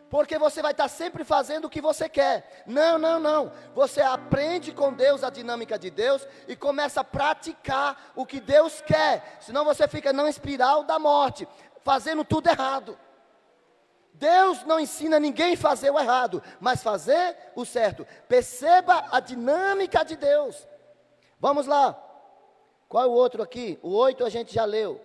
Porque você vai estar sempre fazendo o que você quer. Não. Você aprende com Deus a dinâmica de Deus e começa a praticar o que Deus quer. Senão você fica na espiral da morte, fazendo tudo errado. Deus não ensina ninguém a fazer o errado, mas fazer o certo. Perceba a dinâmica de Deus. Vamos lá. Qual é o outro aqui? O 8 a gente já leu.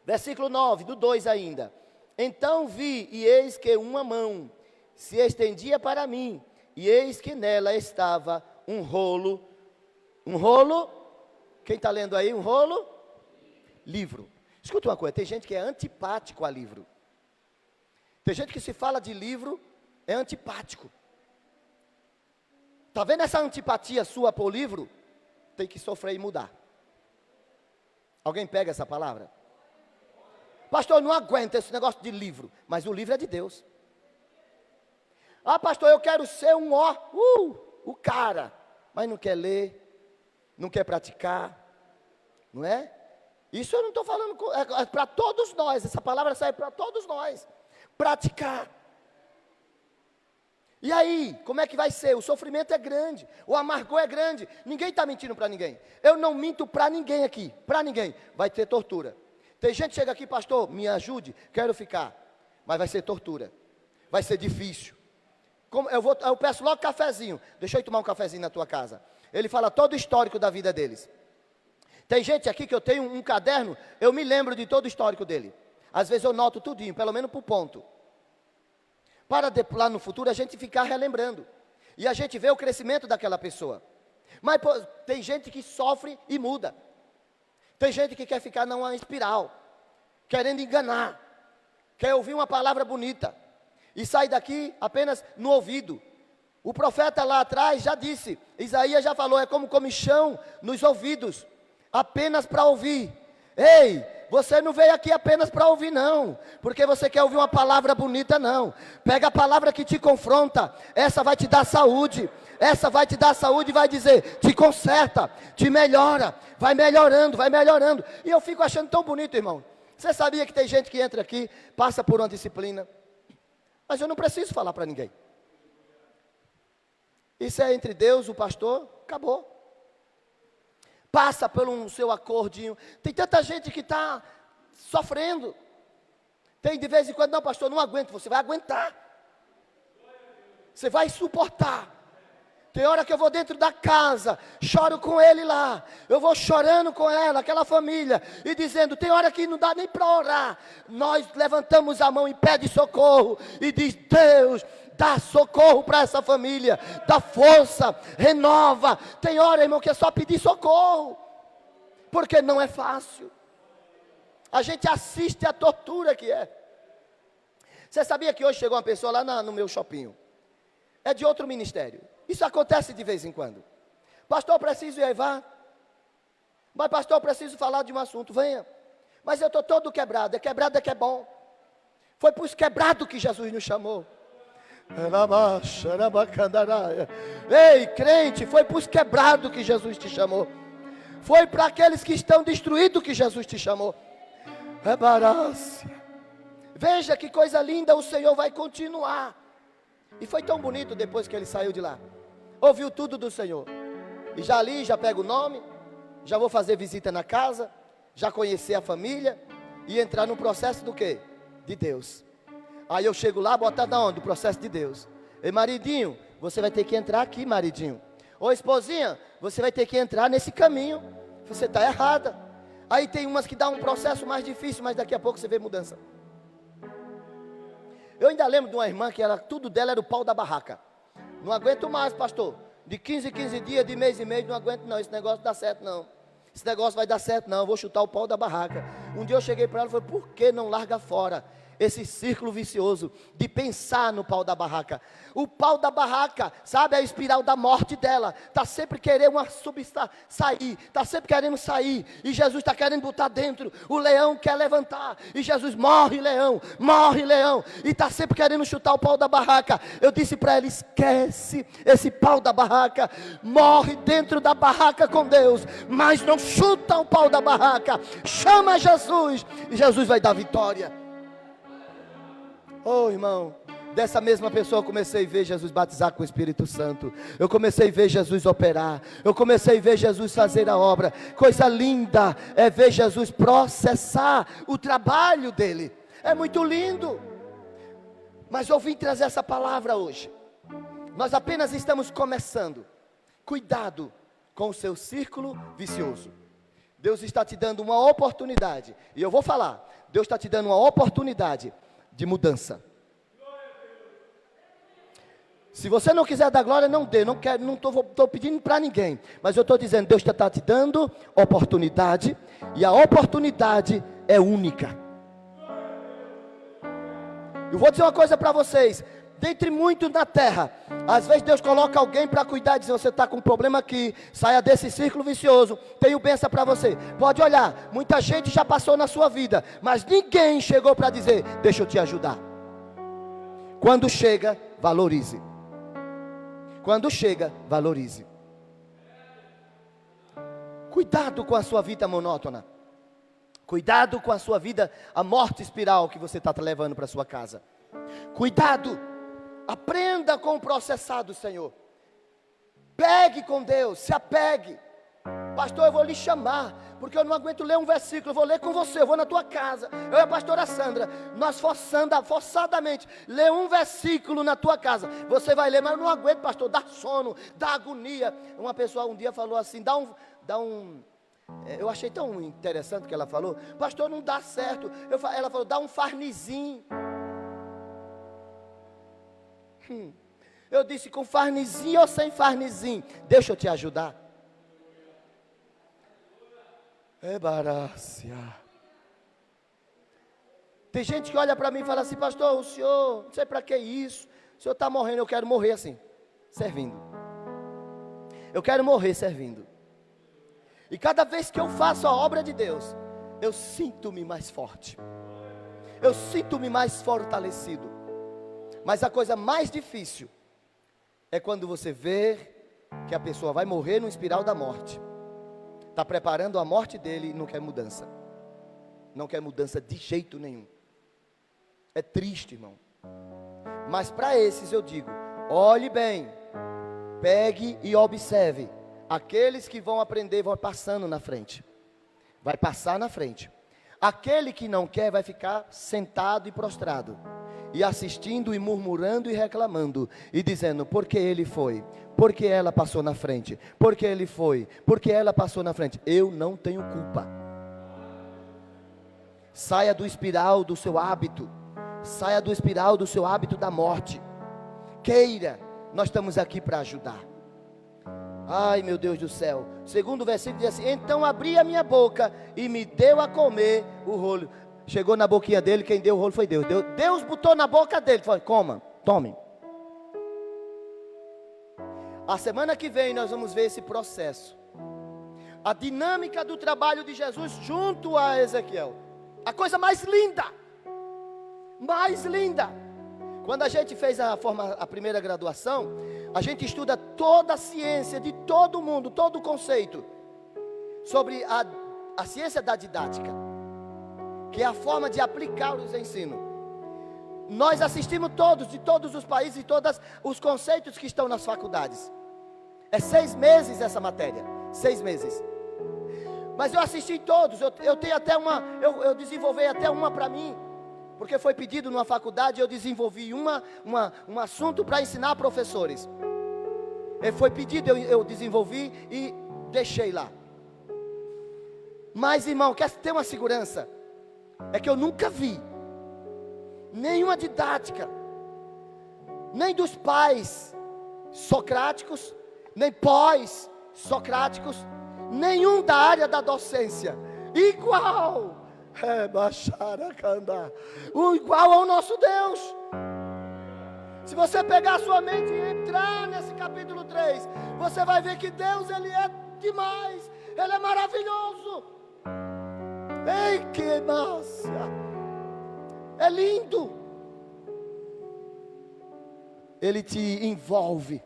Versículo 9, do 2 ainda. Então vi, e eis que uma mão se estendia para mim, e eis que nela estava um rolo. Um rolo? Quem está lendo aí? Um rolo? Livro. Escuta uma coisa, tem gente que é antipático a livro. Tem gente que se fala de livro, é antipático. Está vendo essa antipatia sua por livro? Tem que sofrer e mudar. Alguém pega essa palavra? Pastor, eu não aguento esse negócio de livro. Mas o livro é de Deus. Ah, pastor, eu quero ser o cara. Mas não quer ler, não quer praticar. Não é? Isso eu não estou falando, é para todos nós. Essa palavra serve para todos nós. Praticar. E aí, como é que vai ser? O sofrimento é grande, o amargor é grande. Ninguém está mentindo para ninguém. Eu não minto para ninguém aqui, para ninguém. Vai ter tortura. Tem gente que chega aqui, pastor, me ajude, quero ficar. Mas vai ser tortura, vai ser difícil. Eu peço logo cafezinho, deixa eu tomar um cafezinho na tua casa. Ele fala todo o histórico da vida deles. Tem gente aqui que eu tenho um caderno, eu me lembro de todo o histórico dele. Às vezes eu noto tudinho, pelo menos por ponto. Para lá no futuro a gente ficar relembrando. E a gente vê o crescimento daquela pessoa. Mas tem gente que sofre e muda. Tem gente que quer ficar numa espiral, querendo enganar, quer ouvir uma palavra bonita, e sai daqui apenas no ouvido. O profeta lá atrás já disse, Isaías já falou, é como comichão nos ouvidos, apenas para ouvir. Ei, você não veio aqui apenas para ouvir não, porque você quer ouvir uma palavra bonita não. Pega a palavra que te confronta, essa vai te dar saúde. Essa vai te dar saúde e vai dizer, te conserta, te melhora, vai melhorando. E eu fico achando tão bonito, irmão. Você sabia que tem gente que entra aqui, passa por uma disciplina, mas eu não preciso falar para ninguém. Isso é entre Deus, o pastor, acabou. Passa pelo seu acordinho. Tem tanta gente que está sofrendo. Tem de vez em quando, não pastor, não aguento, você vai aguentar. Você vai suportar. Tem hora que eu vou dentro da casa, choro com ele lá, eu vou chorando com ela, aquela família, e dizendo, tem hora que não dá nem para orar, nós levantamos a mão e pede socorro, e diz, Deus, dá socorro para essa família, dá força, renova. Tem hora, irmão, que é só pedir socorro, porque não é fácil, a gente assiste a tortura que é. Você sabia que hoje chegou uma pessoa lá no meu shopping, é de outro ministério. Isso acontece de vez em quando. Pastor, eu preciso ir levar. Mas pastor, eu preciso falar de um assunto. Venha. Mas eu estou todo quebrado. É quebrado é que é bom. Foi para os quebrados que Jesus nos chamou. Ei, crente, foi para os quebrados que Jesus te chamou. Foi para aqueles que estão destruídos que Jesus te chamou. Veja que coisa linda, o Senhor vai continuar. E foi tão bonito depois que ele saiu de lá. Ouviu tudo do Senhor. E já ali, já pego o nome, já vou fazer visita na casa, já conhecer a família e entrar no processo do quê? De Deus. Aí eu chego lá, bota da onde? O processo de Deus. Ei, maridinho, você vai ter que entrar aqui, maridinho. Ô, esposinha, você vai ter que entrar nesse caminho. Você está errada. Aí tem umas que dá um processo mais difícil, mas daqui a pouco você vê mudança. Eu ainda lembro de uma irmã que tudo dela era o pau da barraca. Não aguento mais, pastor. de 15 em 15 dias, de mês em mês, não aguento não, esse negócio dá certo não. Esse negócio vai dar certo não, eu vou chutar o pau da barraca. Um dia eu cheguei para ela e falei, por que não larga fora esse círculo vicioso de pensar no pau da barraca? O pau da barraca, sabe, é a espiral da morte dela. Está sempre querendo sair, está sempre querendo sair. E Jesus está querendo botar dentro. O leão quer levantar. E Jesus morre leão. E está sempre querendo chutar o pau da barraca. Eu disse para ela, esquece esse pau da barraca. Morre dentro da barraca com Deus. Mas não chuta o pau da barraca. Chama Jesus. E Jesus vai dar vitória. Oh, irmão, dessa mesma pessoa eu comecei a ver Jesus batizar com o Espírito Santo. Eu comecei a ver Jesus operar. Eu comecei a ver Jesus fazer a obra. Coisa linda é ver Jesus processar o trabalho dele. É muito lindo. Mas eu vim trazer essa palavra hoje. Nós apenas estamos começando. Cuidado com o seu círculo vicioso. Deus está te dando uma oportunidade. E eu vou falar. Deus está te dando uma oportunidade de mudança. Se você não quiser dar glória, não dê. Não estou pedindo para ninguém. Mas eu estou dizendo, Deus está te dando oportunidade. E a oportunidade é única. Eu vou dizer uma coisa para vocês. Dentre muitos na terra, às vezes Deus coloca alguém para cuidar e diz, você está com um problema aqui, saia desse círculo vicioso, tenho bênção para você. Pode olhar, muita gente já passou na sua vida, mas ninguém chegou para dizer, deixa eu te ajudar. Quando chega, valorize. Quando chega, valorize. Cuidado com a sua vida monótona. Cuidado com a sua vida, a morte espiral que você está levando para sua casa. Cuidado. Aprenda com o processado, Senhor. Pegue com Deus, se apegue. Pastor, eu vou lhe chamar, porque eu não aguento ler um versículo. Eu vou ler com você, eu vou na tua casa. Eu e a pastora Sandra, nós forçadamente, ler um versículo na tua casa. Você vai ler, mas eu não aguento, pastor, dá sono, dá agonia. Uma pessoa um dia falou assim, eu achei tão interessante o que ela falou. Pastor, não dá certo. Ela falou, dá um farnizinho. Eu disse, com farnizinho ou sem farnizinho? Deixa eu te ajudar. Barácia. Tem gente que olha para mim e fala assim, pastor, o senhor, não sei para que isso. O senhor está morrendo, eu quero morrer assim, servindo. Eu quero morrer servindo. E cada vez que eu faço a obra de Deus, eu sinto-me mais forte. Eu sinto-me mais fortalecido. Mas a coisa mais difícil é quando você vê que a pessoa vai morrer no espiral da morte. Está preparando a morte dele e não quer mudança. Não quer mudança de jeito nenhum. É triste, irmão. Mas para esses eu digo, olhe bem, pegue e observe. Aqueles que vão aprender vão passando na frente. Vai passar na frente. Aquele que não quer vai ficar sentado e prostrado. E assistindo e murmurando e reclamando. E dizendo, porque ele foi? Porque ela passou na frente? Porque ele foi? Porque ela passou na frente? Eu não tenho culpa. Saia do espiral do seu hábito. Saia do espiral do seu hábito da morte. Queira, nós estamos aqui para ajudar. Ai, meu Deus do céu. Segundo versículo diz assim, então abri a minha boca e me deu a comer o rolo. Chegou na boquinha dele, quem deu o rolo foi Deus. Deus botou na boca dele, falou, coma, tome. A semana que vem nós vamos ver esse processo. A dinâmica do trabalho de Jesus junto a Ezequiel. A coisa mais linda. Mais linda. Quando a gente fez a primeira graduação, a gente estuda toda a ciência de todo mundo, todo o conceito. Sobre a ciência da didática. Que é a forma de aplicar os ensinos. Nós assistimos todos, de todos os países e todos os conceitos que estão nas faculdades. É 6 meses essa matéria, 6 meses. Mas eu assisti todos, eu tenho até eu desenvolvi até uma para mim. Porque foi pedido numa faculdade, eu desenvolvi um assunto para ensinar professores. Foi pedido, eu desenvolvi e deixei lá. Mas irmão, quer ter uma segurança? É que eu nunca vi nenhuma didática, nem dos pais socráticos, nem pós-socráticos, nenhum da área da docência, igual, igual ao nosso Deus. Se você pegar a sua mente e entrar nesse capítulo 3, você vai ver que Deus, Ele é demais, Ele é maravilhoso. Ei, que massa! É lindo. Ele te envolve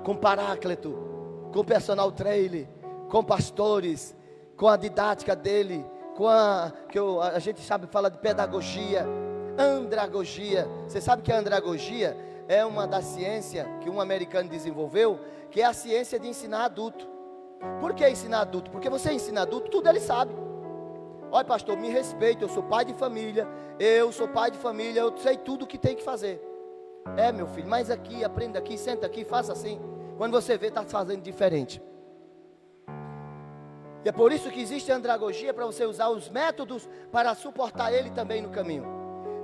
com paráclito, com personal trainer, com pastores, com a didática dele, com a gente sabe, fala de pedagogia, andragogia. Você sabe que a andragogia é uma da ciência que um americano desenvolveu, que é a ciência de ensinar adulto. Por que ensinar adulto? Porque você ensina adulto, tudo ele sabe. Olha, pastor, me respeita, eu sou pai de família, eu sei tudo o que tem que fazer. É, meu filho, mas aqui, aprenda aqui, senta aqui, faça assim. Quando você vê, está fazendo diferente. E é por isso que existe a andragogia, para você usar os métodos para suportar ele também no caminho.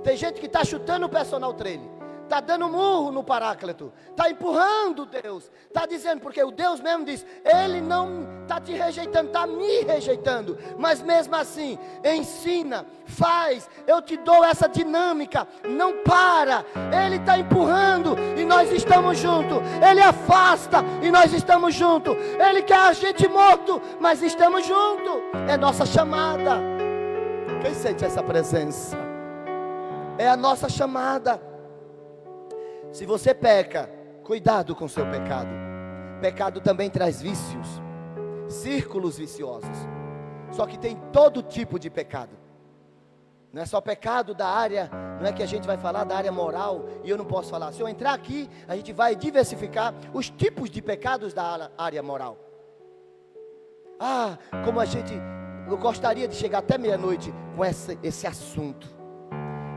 Tem gente que está chutando o personal trainer, está dando murro no paráclito, está empurrando Deus, está dizendo, porque o Deus mesmo diz, Ele não está te rejeitando, está me rejeitando, mas mesmo assim, ensina, faz, eu te dou essa dinâmica, não para, Ele está empurrando e nós estamos juntos, Ele afasta e nós estamos juntos, Ele quer a gente morto, mas estamos juntos, é nossa chamada. Quem sente essa presença? É a nossa chamada. Se você peca, cuidado com o seu pecado. Pecado também traz vícios, círculos viciosos. Só que tem todo tipo de pecado. Não é só pecado da área, não é que a gente vai falar da área moral, e eu não posso falar. Se eu entrar aqui, a gente vai diversificar os tipos de pecados da área moral. Como eu gostaria de chegar até meia-noite com esse assunto.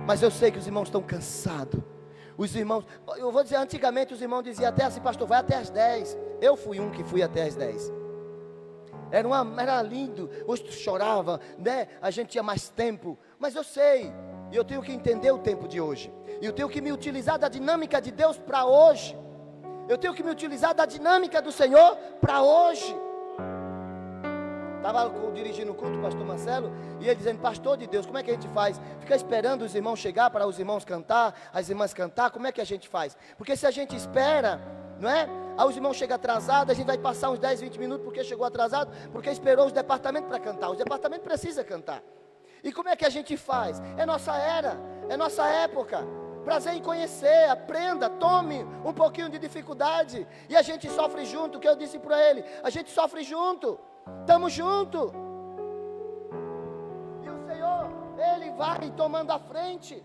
Mas eu sei que os irmãos estão cansados. Os irmãos, eu vou dizer, antigamente os irmãos diziam até assim, pastor, vai até as 10. Eu fui um que fui até as 10. Era lindo, hoje tu chorava, né? A gente tinha mais tempo. Mas eu sei, e eu tenho que entender o tempo de hoje. E eu tenho que me utilizar da dinâmica de Deus para hoje. Eu tenho que me utilizar da dinâmica do Senhor para hoje. Estava dirigindo o culto, o pastor Marcelo, e ele dizendo, pastor de Deus, como é que a gente faz? Fica esperando os irmãos chegar para os irmãos cantar, as irmãs cantar, como é que a gente faz? Porque se a gente espera, não é? Aí os irmãos chegam atrasados, a gente vai passar uns 10, 20 minutos porque chegou atrasado, porque esperou os departamentos para cantar. Os departamentos precisam cantar. E como é que a gente faz? É nossa era, é nossa época. Prazer em conhecer, aprenda, tome um pouquinho de dificuldade, e a gente sofre junto, o que eu disse para ele, a gente sofre junto. Estamos juntos. E o Senhor, Ele vai tomando a frente.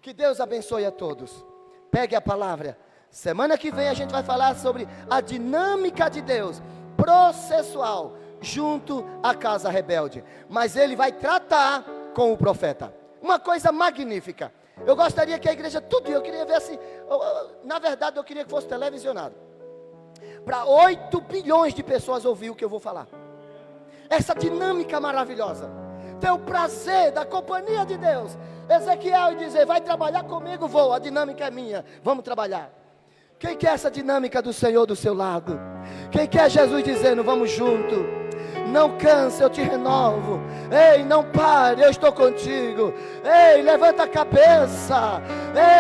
Que Deus abençoe a todos. Pegue a palavra. Semana que vem a gente vai falar sobre a dinâmica de Deus processual junto à casa rebelde. Mas Ele vai tratar com o profeta. Uma coisa magnífica. Eu gostaria que a igreja, eu queria ver assim, na verdade eu queria que fosse televisionado. Para 8 bilhões de pessoas ouvir o que eu vou falar. Essa dinâmica maravilhosa. Ter o prazer da companhia de Deus. Ezequiel dizer, vai trabalhar comigo, vou, a dinâmica é minha, vamos trabalhar. Quem quer essa dinâmica do Senhor do seu lado? Quem quer Jesus dizendo, vamos junto? Não canse, eu te renovo. Ei, não pare, eu estou contigo. Ei, levanta a cabeça.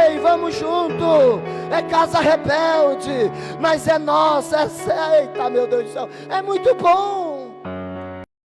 Ei, vamos junto. É casa rebelde, mas é nossa. Eita, meu Deus do céu, é muito bom.